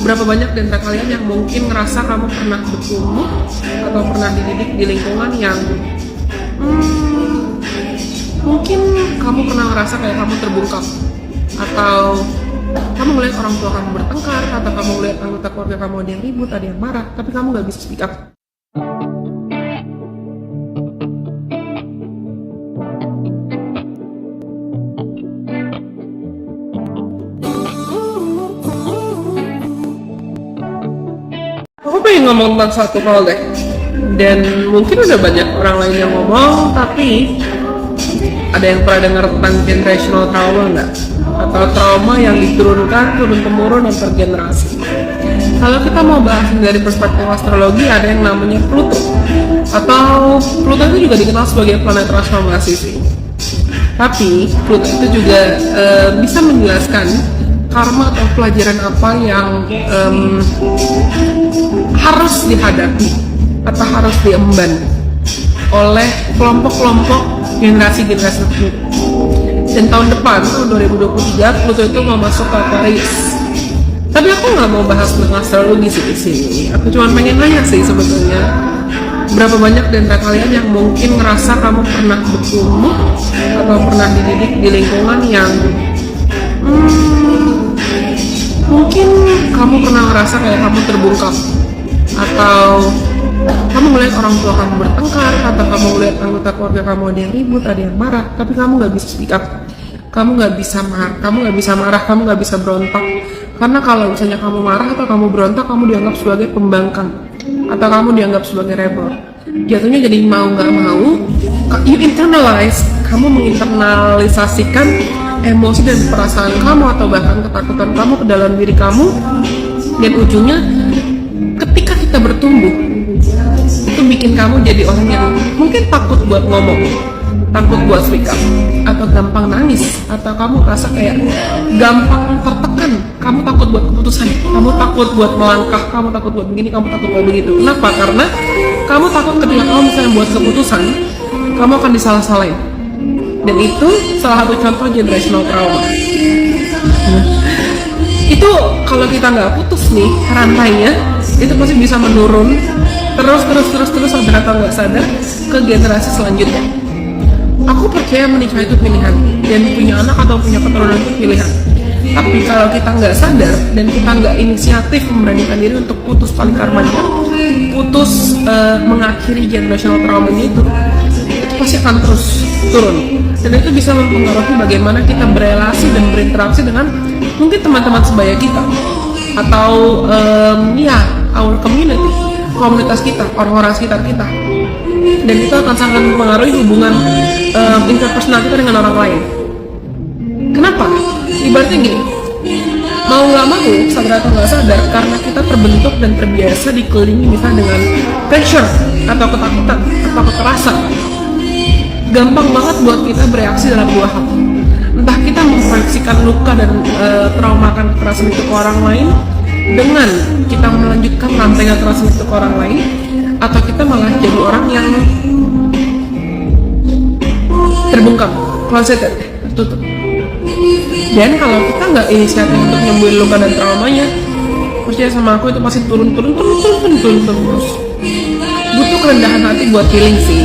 Berapa banyak di antara kalian yang mungkin ngerasa kamu pernah bertumbuh atau pernah dididik di lingkungan yang mungkin kamu pernah ngerasa kayak kamu terbungkam, atau kamu melihat orang tua kamu bertengkar, atau kamu melihat anggota keluarga kamu ada yang ribut, ada yang marah, tapi kamu gak bisa speak up. Aku pengen ngomong tentang satu hal deh, dan mungkin udah banyak orang lain yang ngomong, tapi ada yang pernah dengar tentang generational trauma nggak? Atau trauma yang diturunkan turun-temurun antar generasi. Kalau kita mau bahas dari perspektif astrologi, ada yang namanya Pluto. Atau Pluto itu juga dikenal sebagai planet transformasi sih. Tapi Pluto itu juga bisa menjelaskan karma atau pelajaran apa yang harus dihadapi atau harus diemban oleh kelompok-kelompok generasi-generasi tertentu. Dan tahun depan, tahun 2023, Pluto itu mau masuk ke Aquarius. Tapi aku nggak mau bahas tentang astrologi sih di sini. Aku cuma pengen nanya sih sebetulnya, berapa banyak di antara kalian yang mungkin ngerasa kamu pernah bertumbuh atau pernah dididik di lingkungan yang mungkin kamu pernah ngerasa kayak kamu terbungkam, atau kamu melihat orang tua kamu bertengkar, atau kamu melihat anggota keluarga kamu ada yang ribut, ada yang marah, tapi kamu nggak bisa speak up, kamu nggak bisa marah, kamu nggak bisa berontak, karena kalau misalnya kamu marah atau kamu berontak, kamu dianggap sebagai pembangkang, atau kamu dianggap sebagai rebel. Jatuhnya jadi mau nggak mau, you internalize, kamu menginternalisasikan emosi dan perasaan kamu atau bahkan ketakutan kamu ke dalam diri kamu, dan ujungnya ketika kita bertumbuh itu bikin kamu jadi orang yang mungkin takut buat ngomong, takut buat speak up, atau gampang nangis, atau kamu rasa kayak gampang tertekan, kamu takut buat keputusan, kamu takut buat melangkah, kamu takut buat begini, kamu takut buat begitu. Kenapa? Karena kamu takut ketika kamu misalnya buat keputusan, kamu akan disalah-salahin. Dan itu salah satu contoh generational trauma. Itu kalau kita nggak putus nih rantainya, itu pasti bisa menurun terus sampai kita nggak sadar ke generasi selanjutnya. Aku percaya menikah itu pilihan, dan punya anak atau punya keturunan itu pilihan. Tapi kalau kita nggak sadar dan kita nggak inisiatif memberanikan diri untuk putus tali karmanya, putus mengakhiri generational trauma itu pasti akan terus turun. Dan itu bisa mempengaruhi bagaimana kita berelasi dan berinteraksi dengan mungkin teman-teman sebaya kita, atau our community, komunitas kita, orang-orang sekitar kita. Dan itu akan sangat mempengaruhi hubungan interpersonal kita dengan orang lain. Kenapa? Ibaratnya gini, mau nggak mau, sadar atau nggak sadar, karena kita terbentuk dan terbiasa dikelilingi misalnya dengan pressure atau ketakutan atau kekerasan, gampang banget buat kita bereaksi dalam dua hal. Entah kita memproyeksikan luka dan traumakan kekerasan itu ke orang lain dengan kita melanjutkan rantai kekerasan itu ke orang lain, atau kita malah jadi orang yang terbungkam, closeted, tertutup. Dan kalau kita nggak inisiatif untuk nyembuhin luka dan traumanya, percaya sama aku, itu pasti turun terus. Butuh kerendahan hati buat healing sih.